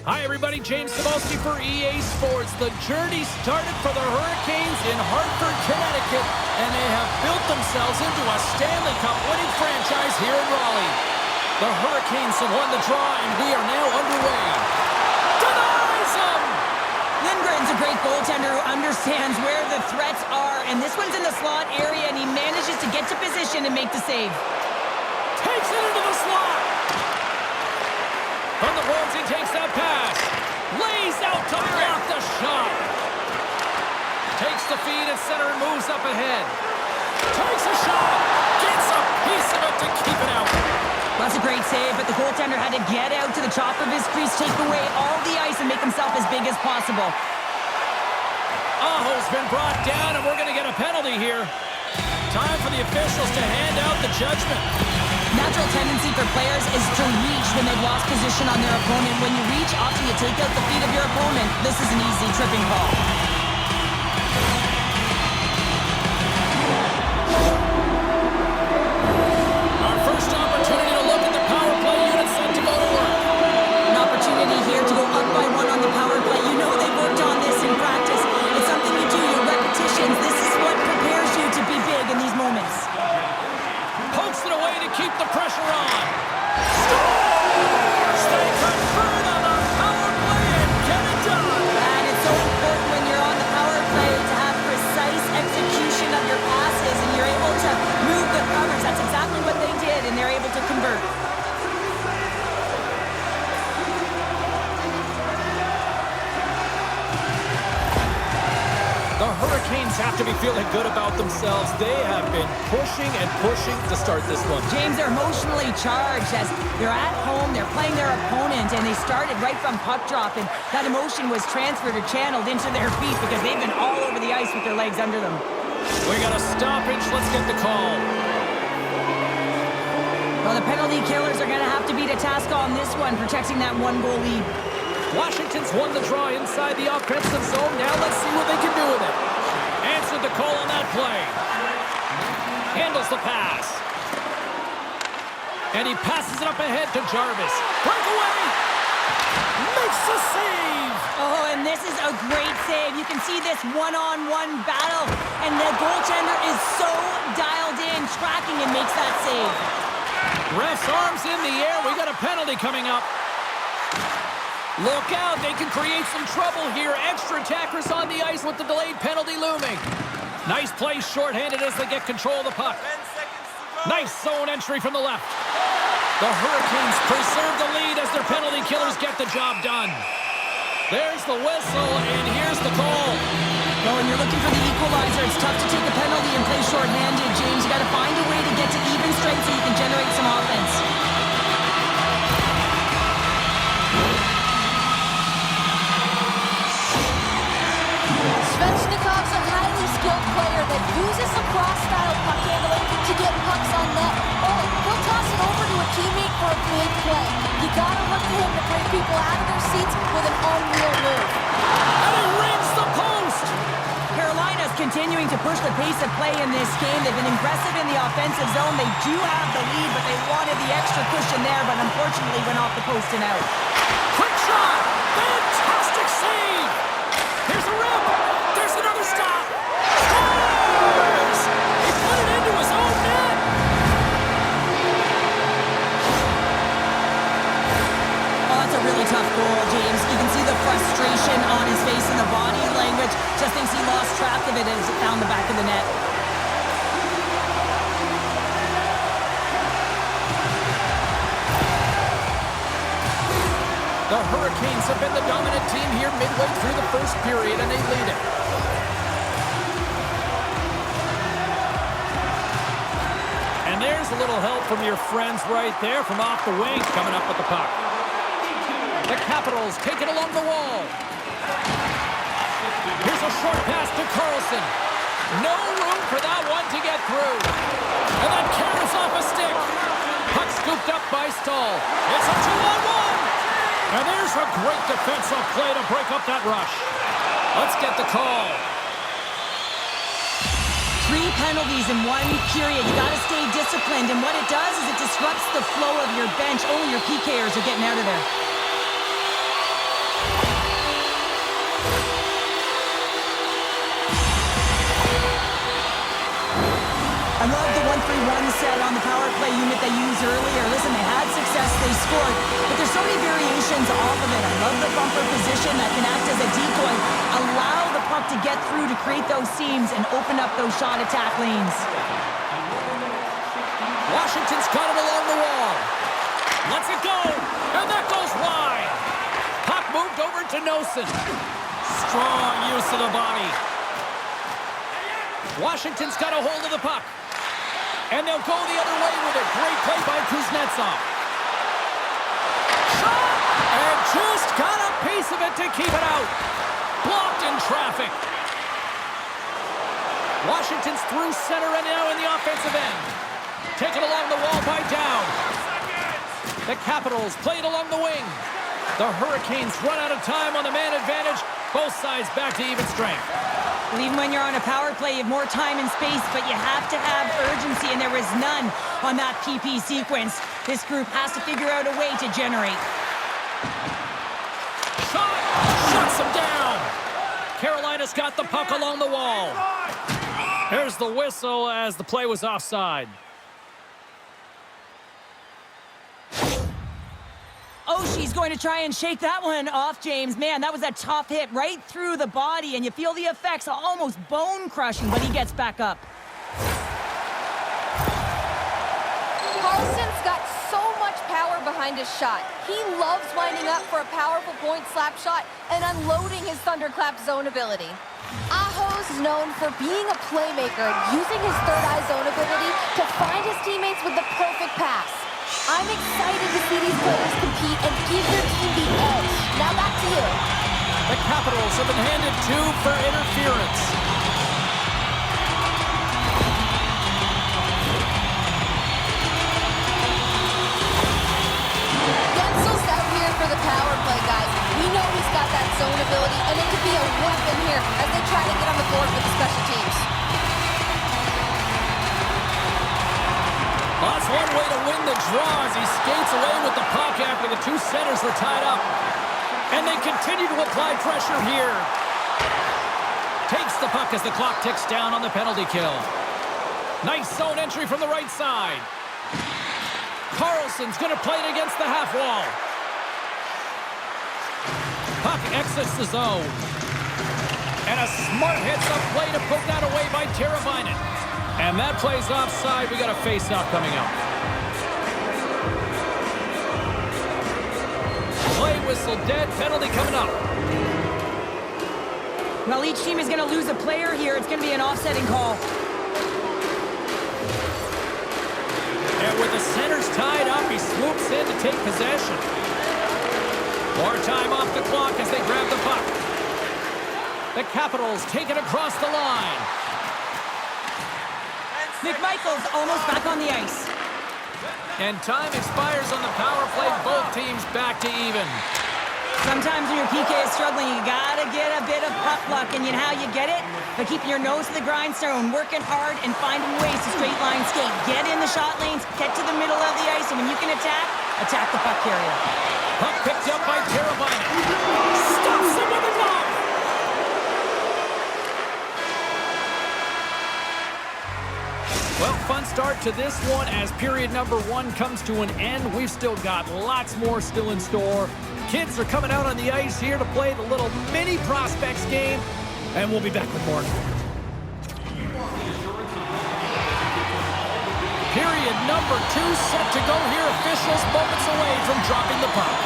Hi, everybody. James Cebulski for EA Sports. The journey started for the Hurricanes in Hartford, Connecticut, and they have built themselves into a Stanley Cup winning franchise here in Raleigh. The Hurricanes have won the draw, and we are now underway. Denies him! Lindgren's a great goaltender who understands where the threats are, and this one's in the slot area, and he manages to get to position and make the save. Takes it into the slot. From the boards, he takes that pass. Lays out to block the shot. Takes the feed at center and moves up ahead. Takes a shot. Gets a piece of it to keep it out. That's a great save, but the goaltender had to get out to the top of his crease, take away all the ice, and make himself as big as possible. Aho's been brought down, and we're going to get a penalty here. Time for the officials to hand out the judgment. Natural tendency for players is to reach when they've lost position on their opponent. When you reach, often you take out the feet of your opponent. This is an easy tripping call. Our first opportunity to look at the power play unit set to go to work. An opportunity here to go up by one on the power play. You know they've worked on this in practice. It's something you do, your repetitions. This is what prepares you to be big in these moments. Pokes it away to keep the pressure on. Scores! They convert on the power play and get it done. And it's so important when you're on the power play to have precise execution of your passes, and you're able to move the covers. That's exactly what they did, and they're able to convert. The Hurricanes have to be feeling good about themselves. They have been pushing and pushing to start this one. James, they're emotionally charged as they're at home, they're playing their opponent, and they started right from puck drop, and that emotion was transferred or channeled into their feet because they've been all over the ice with their legs under them. We got a stoppage. Let's get the call. Well, the penalty killers are going to have to beat a task on this one, protecting that one-goal lead. Washington's won the draw inside the offensive zone. Now let's see what they can do with it. Answered the call on that play. Handles the pass. And he passes it up ahead to Jarvis. Breakaway! Makes the save! Oh, and this is a great save. You can see this one-on-one battle, and the goaltender is so dialed in, tracking, and makes that save. Ref's arms in the air. We got a penalty coming up. Look out, they can create some trouble here. Extra attackers on the ice with the delayed penalty looming. Nice play shorthanded as they get control of the puck. Nice zone entry from the left. The Hurricanes preserve the lead as their penalty killers get the job done. There's the whistle, and here's the call. Well, when you're looking for the equalizer, it's tough to take a penalty and play shorthanded, James. You got to find a way to get to even strength so you can generate some offense. Svechnikov's a highly skilled player that uses some cross-style puck handling to get pucks on net. Oh, he'll toss it over to a teammate for a big play. You gotta look to him to bring people out of their seats with an unreal move. And he rings the post! Carolina's continuing to push the pace of play in this game. They've been aggressive in the offensive zone. They do have the lead, but they wanted the extra cushion there, but unfortunately went off the post and out. Quick shot! Fantastic save! Here's a rip! There's another stop! Scores! He put it into his own net! Oh, that's a really tough goal, James. You can see the frustration on his face and the body language. Just thinks he lost track of it as it found the back of the net. The Hurricanes have been the dominant team here midway through the first period, and they lead it. And there's a little help from your friends right there from off the wing coming up with the puck. The Capitals take it along the wall. Here's a short pass to Carlson. No room for that one to get through. And then carries off a stick. Puck scooped up by Stahl. It's a 2-on-1. And there's a great defensive play to break up that rush. Let's get the call. 3 penalties in 1 period. You got to stay disciplined, and what it does is it disrupts the flow of your bench. Only your PKers are getting out of there. I love the 1-3-1 set on the power play unit they used earlier. Listen, they had success, they scored, but there's so many variations off of it. I love the bumper position that can act as a decoy. Allow the puck to get through to create those seams and open up those shot attack lanes. Washington's got it along the wall. Lets it go, and that goes wide. Puck moved over to Nosen. Strong use of the body. Washington's got a hold of the puck. And they'll go the other way with it. Great play by Kuznetsov. Shot! And just got a piece of it to keep it out. Blocked in traffic. Washington's through center and now in the offensive end. Taken along the wall by Down. The Capitals play it along the wing. The Hurricanes run out of time on the man advantage. Both sides back to even strength. Even when you're on a power play, you have more time and space, but you have to have urgency, and there was none on that PP sequence. This group has to figure out a way to generate. Shot! Shuts him down! Carolina's got the puck along the wall. Here's the whistle as the play was offside. Oh, she's going to try and shake that one off, James. Man, that was a tough hit right through the body, and you feel the effects, almost bone-crushing, but he gets back up. Carlson's got so much power behind his shot. He loves winding up for a powerful point slap shot and unloading his thunderclap zone ability. Aho's known for being a playmaker and using his third eye zone ability to find his teammates with the perfect pass. I'm excited to see these players compete and give their team the edge. Now back to you. The Capitals have been handed 2 for interference. Gensel's out here for the power play, guys. We know he's got that zone ability, and it could be a weapon here as they try to get on the board with the special teams. Well, that's one way to win the draw as he skates away with the puck after the 2 centers were tied up. And they continue to apply pressure here. Takes the puck as the clock ticks down on the penalty kill. Nice zone entry from the right side. Carlson's going to play it against the half wall. Puck exits the zone. And a smart hits-up play to put that away by Teravainen. And that play's offside. We got a face-off coming up. Play whistle dead. Penalty coming up. Well, each team is going to lose a player here. It's going to be an offsetting call. And with the centers tied up, he swoops in to take possession. More time off the clock as they grab the puck. The Capitals take it across the line. McMichael's almost back on the ice. And time expires on the power play. Both teams back to even. Sometimes when your PK is struggling, you gotta get a bit of puck luck, and you know how you get it? By keeping your nose to the grindstone, working hard, and finding ways to straight line skate. Get in the shot lanes, get to the middle of the ice, and when you can attack the puck carrier. Puck picked up by Teravainen. Stops him with a glove. Well, fun start to this one as period number 1 comes to an end. We've still got lots more still in store. Kids are coming out on the ice here to play the little mini prospects game, and we'll be back with more. Period number 2 set to go here. Officials moments away from dropping the puck.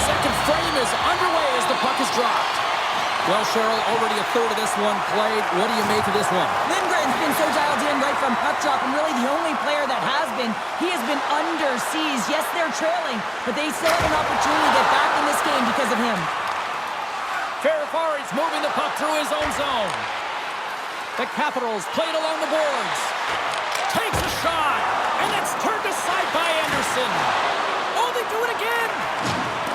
Second frame is underway as the puck is dropped. Well, Cheryl, already a third of this one played. What do you make of this one? Lindgren's been so dialed in right from puck drop, and really the only player that has been. He has been under siege. Yes, they're trailing, but they still have an opportunity to get back in this game because of him. Ferrafari's moving the puck through his own zone. The Capitals played along the boards. Takes a shot, and it's turned aside by Anderson. Oh, they do it again.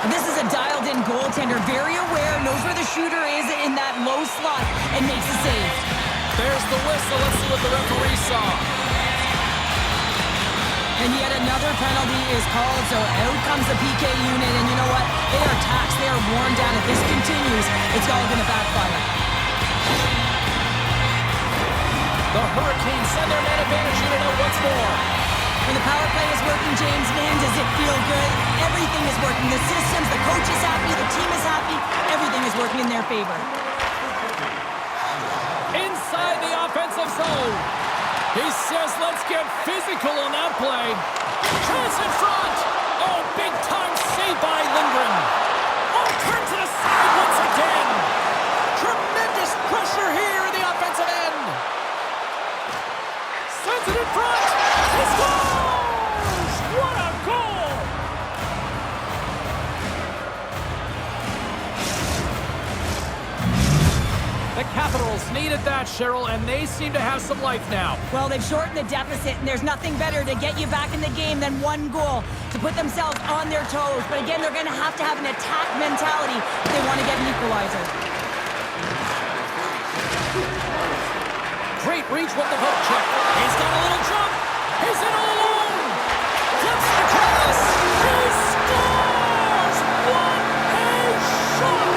This is a dialed-in goaltender, very aware, knows where the shooter is in that low slot, and makes a save. There's the whistle. Let's see what the referee saw. And yet another penalty is called, so out comes the PK unit, and you know what? They are taxed, they are worn down. If this continues, it's all going to backfire. The Hurricanes send their man advantage unit out once more. When the power play is working, James, man, does it feel good. Everything is working. The systems, the coach is happy, the team is happy. Everything is working in their favor. Inside the offensive zone. He says, let's get physical on that play. Chance in front. Oh, big time save by Lindgren. Oh, turn to the side once again. Tremendous pressure here in the offensive end. Sends it in front. He scores! What a goal! The Capitals needed that, Cheryl, and they seem to have some life now. Well, they've shortened the deficit, and there's nothing better to get you back in the game than one goal to put themselves on their toes. But again, they're going to have an attack mentality if they want to get an equalizer. Great reach with the hook check. He's got a little jump. He's in all alone. Flips the cross. He scores! What a shot!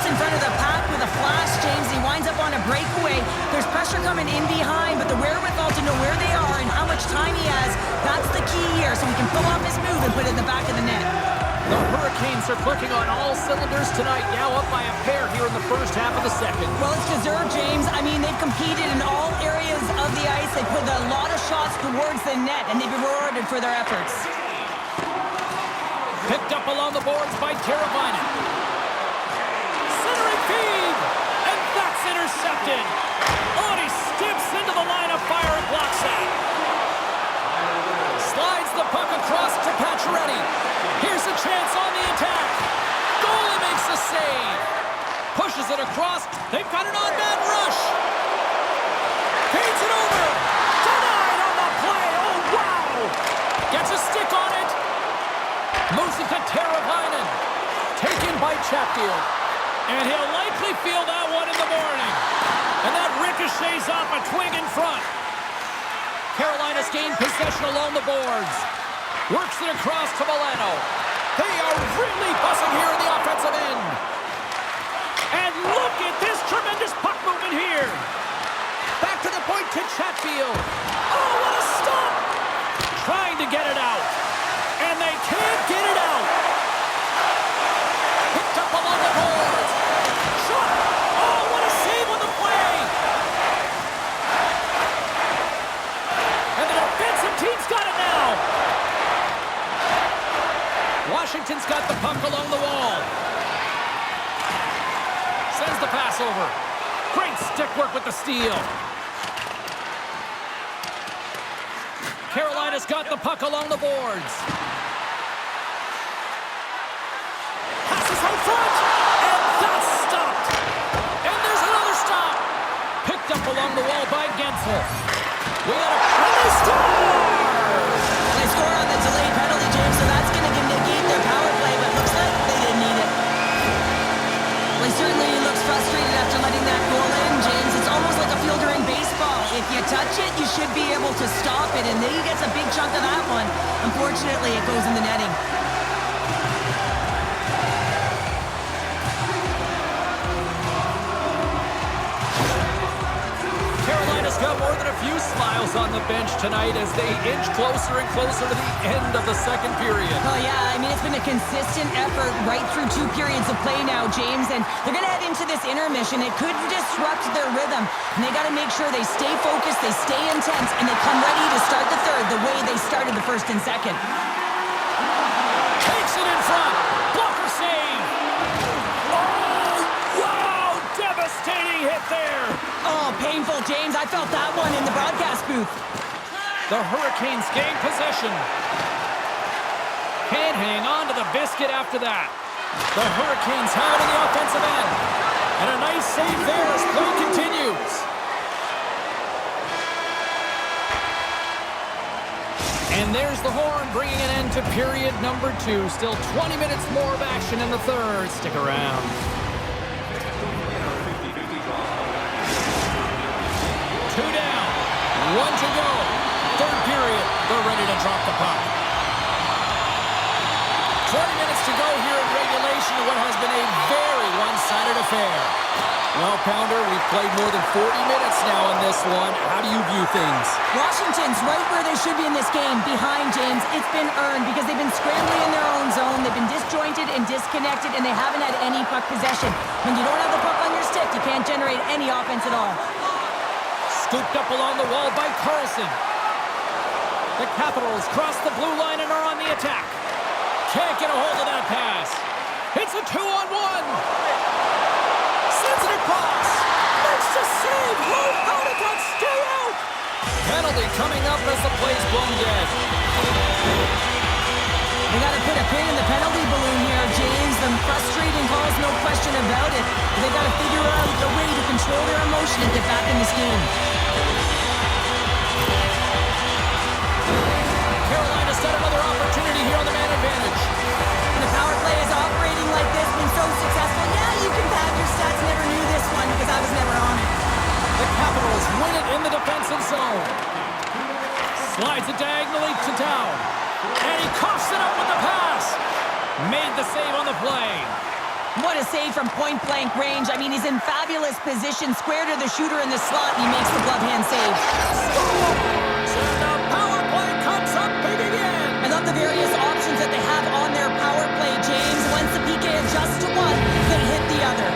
In front of the pack with a flash, James. He winds up on a breakaway. There's pressure coming in behind, but the wherewithal to know where they are and how much time he has, that's the key here, so he can pull off his move and put it in the back of the net. The Hurricanes are clicking on all cylinders tonight, now up by a pair here in the first half of the second. Well, it's deserved, James. I mean, they've competed in all areas of the ice. They put a lot of shots towards the net, and they've been rewarded for their efforts. Picked up along the boards by Teravainen. Feed, and that's intercepted. Oh, he steps into the line of fire and blocks that. Slides the puck across to Pacioretty. Here's a chance on the attack. Goalie makes a save. Pushes it across. They've got an on-man rush. Feeds it over. Denied on the play. Oh, wow. Gets a stick on it. Moves it to Teravainen. Taken by Chatfield. And he'll likely feel that one in the morning. And that ricochets off a twig in front. Carolina's gained possession along the boards. Works it across to Milano. They are really buzzing here in the offensive end. And look at this tremendous puck movement here. Back to the point to Chatfield. Oh, what a stop. Trying to get it out. And they can't get it out. Picked up along the boards. Oh, what a save on the play! And the defensive team's got it now! Washington's got the puck along the wall. Sends the pass over. Great stick work with the steal. Carolina's got the puck along the boards. Passes out front! Up along the wall by Gensel. And they score! They score on the delayed penalty, James, so that's going to negate their power play, but looks like they didn't need it. Well, he certainly looks frustrated after letting that goal in, James. It's almost like a fielder in baseball. If you touch it, you should be able to stop it, and then he gets a big chunk of that one. Unfortunately, it goes in the netting. Got more than a few smiles on the bench tonight as they inch closer and closer to the end of the second period. Oh, yeah. I mean, it's been a consistent effort right through 2 periods of play now, James, and they're going to head into this intermission. It could disrupt their rhythm, and they got to make sure they stay focused, they stay intense, and they come ready to start the third the way they started the first and second. Takes it in front. Blocker save. Oh, wow. Devastating hit there. Oh, painful, James. I felt that one in the broadcast booth. The Hurricanes gain possession. Can't hang on to the biscuit after that. The Hurricanes have it in the offensive end. And a nice save there as play continues. And there's the horn bringing an end to period number 2. Still 20 minutes more of action in the third. Stick around. Two down. One to go. Third period. They're ready to drop the puck. 20 minutes to go here in regulation of what has been a very one-sided affair. Well, Pounder, we've played more than 40 minutes now in this one. How do you view things? Washington's right where they should be in this game, behind James. It's been earned because they've been scrambling in their own zone. They've been disjointed and disconnected, and they haven't had any puck possession. When you don't have the puck on your stick, you can't generate any offense at all. Scooped up along the wall by Carlson. The Capitals cross the blue line and are on the attack. Can't get a hold of that pass. It's a 2-on-1. Sends it across. Makes the save. How did that stay out? Penalty coming up as the play's blown dead. They got to put a pin in the penalty balloon here, James. The frustrating calls, no question about it. They got to figure out a way to control their emotion and get back in this game. Carolina set another opportunity here on the man advantage. And the power play is operating like this, been so successful. Yeah, you can pad your stats. Never knew this one because I was never on it. The Capitals win it in the defensive zone. Slides it diagonally to down. And he coughs it up with the pass. Made the save on the play. What a save from point-blank range. I mean, he's in fabulous position, square to the shooter in the slot, and he makes the glove hand save. Scores! And the power play comes up big again. I love the various options that they have on their power play, James. Once the PK adjusts to one, they hit the other.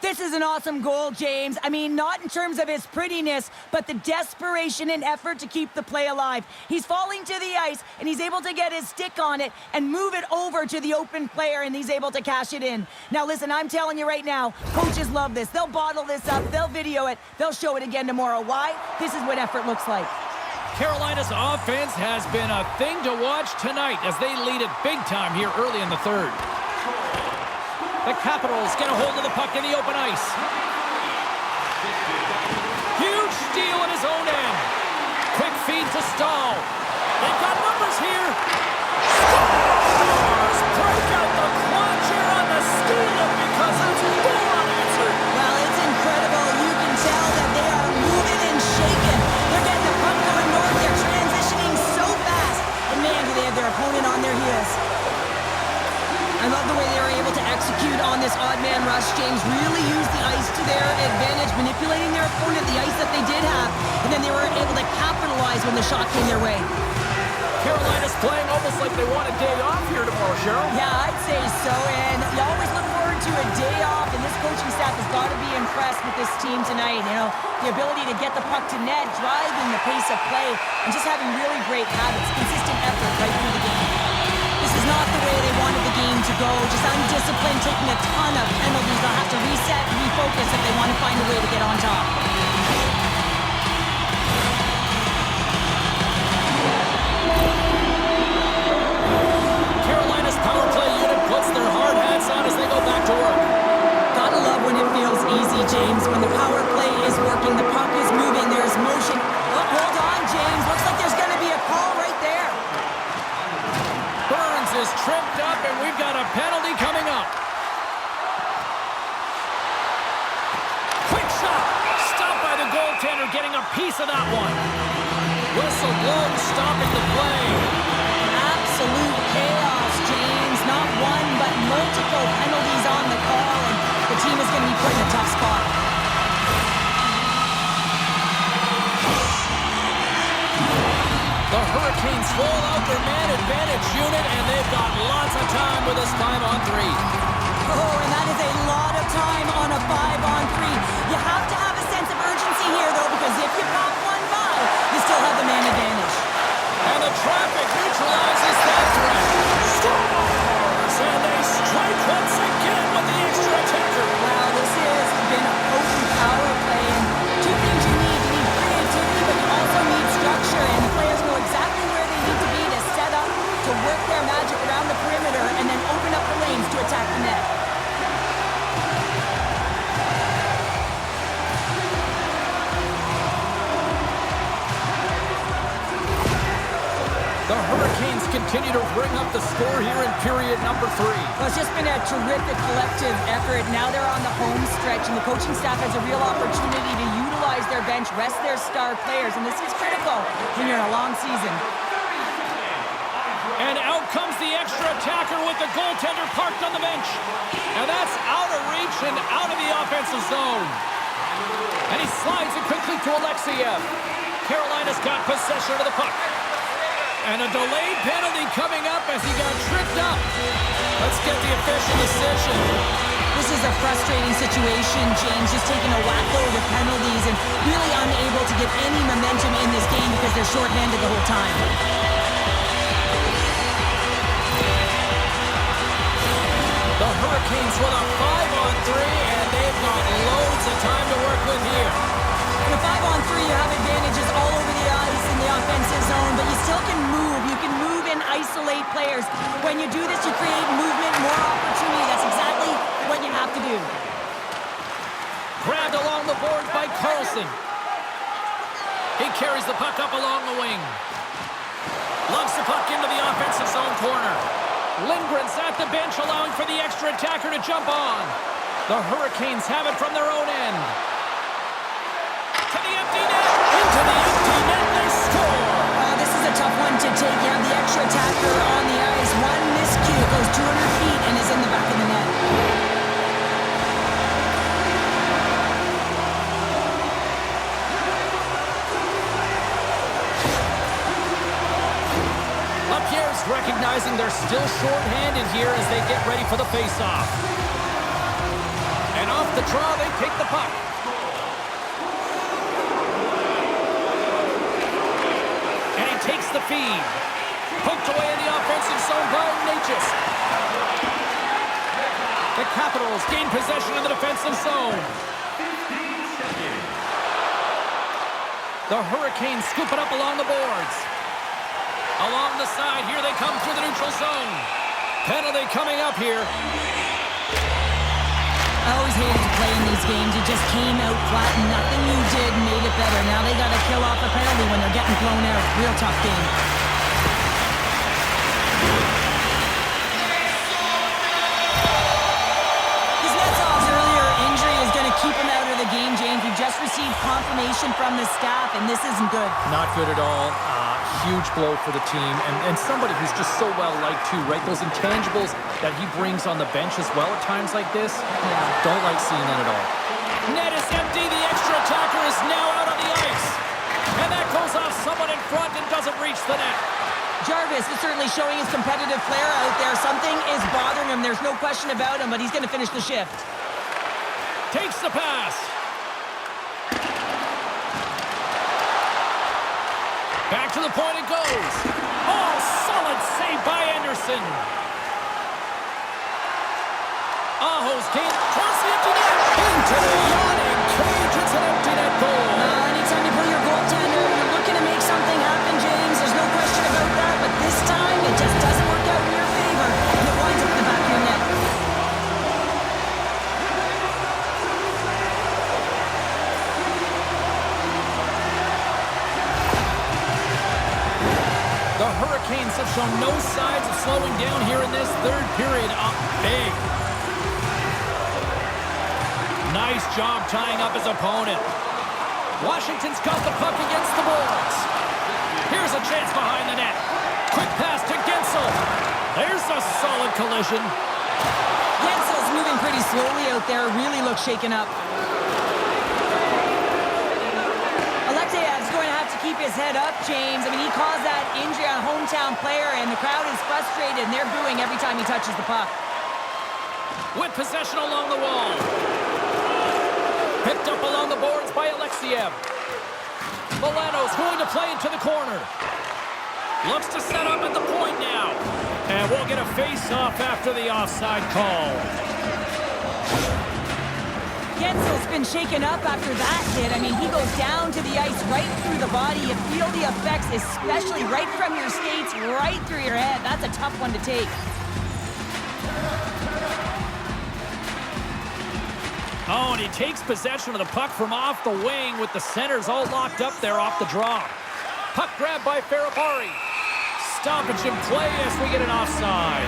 This is an awesome goal, James. I mean, not in terms of his prettiness, but the desperation and effort to keep the play alive. He's falling to the ice, and he's able to get his stick on it and move it over to the open player, and he's able to cash it in. Now, listen, I'm telling you right now, coaches love this. They'll bottle this up. They'll video it. They'll show it again tomorrow. Why? This is what effort looks like. Carolina's offense has been a thing to watch tonight as they lead it big time here early in the third. The Capitals get a hold of the puck in the open ice. Huge steal at his own end. Quick feed to Stahl. They've got numbers here. Scores! Break out the clutch here on the steal because it's more unanswered. Well, it's incredible. You can tell that they are moving and shaking. They're getting the puck going north. They're transitioning so fast. And man, do they have their opponent on their heels. I love the way they were able to execute on this odd man rush. James really used the ice to their advantage, manipulating their opponent, the ice that they did have, and then they were able to capitalize when the shot came their way. Carolina's playing almost like they want a day off here tomorrow, Cheryl. Yeah, I'd say so, and you always look forward to a day off, and this coaching staff has got to be impressed with this team tonight. You know, the ability to get the puck to net, driving the pace of play, and just having really great habits, consistent effort right through the game. This is not the way they wanted the game to go. Just undisciplined, taking a ton of penalties. They'll have to reset and refocus if they want to find a way to get on top. Carolina's power play unit puts their hard hats on as they go back to work. Gotta love when it feels easy, James. When the power play is working, the puck is moving, there's motion. Oh, hold on, James. Looks like there's going to be a call right there. Burns is tripped up, and we've got a penalty coming up. Quick shot. Stopped by the goaltender, getting a piece of that one. Whistle blown, stopping the play. Absolute chaos, James. Not one, but multiple penalties on the call, and the team is going to be put in a tough spot. The Hurricanes roll out their man advantage unit, and they've got lots of time with this 5-on-3. Oh, and that is a lot of time on a 5-on-3. You have to have a sense of urgency here, though, because if you pop one by, you still have the man advantage. And the traffic neutralizes that threat. Scores! And they strike once again with the extra attacker. Wow, this has been a potent power play, and two things you need. You need creativity, but you also need structure, and the players know exactly where they need to be to set up, to work their magic around the perimeter, and then open up the lanes to attack continue to bring up the score here in period number 3. Well, it's just been a terrific collective effort. Now they're on the home stretch, and the coaching staff has a real opportunity to utilize their bench, rest their star players, and this is critical when you're in a long season. And out comes the extra attacker with the goaltender parked on the bench. And that's out of reach and out of the offensive zone. And he slides it quickly to Alexiev. Carolina's got possession of the puck. And a delayed penalty coming up as he got tripped up. Let's get the official decision. This is a frustrating situation, James, just taking a whack load of penalties and really unable to get any momentum in this game because they're shorthanded the whole time. The Hurricanes with a 5-on-3, and they've got loads of time to work with here. In a 5-on-3, you have advantages all over the ice in the offensive zone, but you still can move. You can move and isolate players. When you do this, you create movement, more opportunity. That's exactly what you have to do. Grabbed along the boards by Carlson. He carries the puck up along the wing. Lumps the puck into the offensive zone corner. Lindgren's at the bench, allowing for the extra attacker to jump on. The Hurricanes have it from their own end. To the empty net. Into the empty net, they score. This is a tough one to take. You have the extra attacker on the ice. One miscue goes 200 feet and is in the back of the net. LaPierre's recognizing they're still short-handed here as they get ready for the face-off. And off the draw, they take the puck. And he takes the feed. Poked away in the offensive zone by Natchez. The Capitals gain possession in the defensive zone. The Hurricanes scoop it up along the boards. Along the side, here they come through the neutral zone. Penalty coming up here. I always hated to play in these games. You just came out flat and nothing you did made it better. Now they got to kill off a penalty when they're getting blown out. Real tough game. Kuznetsov's earlier injury is going to keep him out of the game, James. He just received confirmation from the staff, and this isn't good. Not good at all. Huge blow for the team, and somebody who's just so well-liked too, right? Those intangibles that he brings on the bench as well at times like this, don't like seeing that at all. Net is empty. The extra attacker is now out on the ice. And that goes off someone in front and doesn't reach the net. Jarvis is certainly showing his competitive flair out there. Something is bothering him. There's no question about him, but he's going to finish the shift. Takes the pass. Back to the point it goes. Oh, solid save by Anderson. Aho's gained across the empty net. Into the yawning cage. It's an empty net goal. Anytime you put your goaltender, you're looking to make something happen, James. There's no question about that. But this time, it just doesn't work out in your favor. And it winds up in the back of your net. The Hurricanes have shown no signs of slowing down here in this third period. Up big. Nice job tying up his opponent. Washington's got the puck against the boards. Here's a chance behind the net. Quick pass to Gensel. There's a solid collision. Gensel's moving pretty slowly out there. Really looks shaken up. Alexeyev's going to have to keep his head up, James. I mean, he caused that injury on a hometown player, and the crowd is frustrated, and they're booing every time he touches the puck. With possession along the wall. Picked up along the boards by Alexiev. Milano's going to play into the corner. Looks to set up at the point now. And we'll get a face-off after the offside call. Gensel's been shaken up after that hit. I mean, he goes down to the ice right through the body. You feel the effects, especially right from your skates, right through your head. That's a tough one to take. Oh, and he takes possession of the puck from off the wing with the centers all locked up there off the draw. Puck grab by Ferrabari. stoppage in play as we get an offside.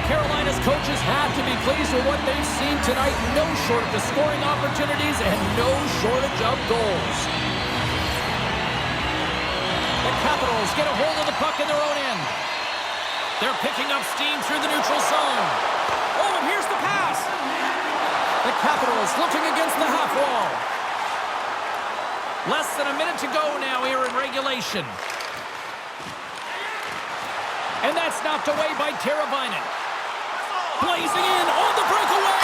Carolina's coaches have to be pleased with what they've seen tonight. No shortage of scoring opportunities and no shortage of goals. The Capitals get a hold of the puck in their own end. They're picking up steam through the neutral zone. Oh, and here's the pass. The Capitals looking against the half wall. Less than a minute to go now here in regulation. And that's knocked away by Teravainen. Blazing in on the breakaway.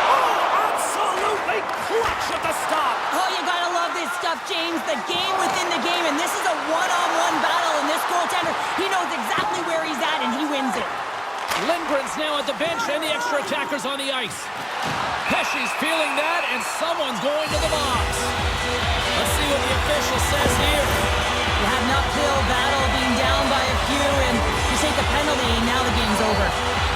Oh, absolutely clutch at the stop. Oh, you gotta love this stuff, James. The game within the game, and this is a one-on-one battle, and this goaltender, he knows exactly where he's at, and he wins it. Lindgren's now at the bench, and the extra attackers on the ice. Pesci's feeling that, and someone's going to the box. Let's see what the official says here. You have an uphill battle, being down by a few, and you take a penalty, and now the game's over.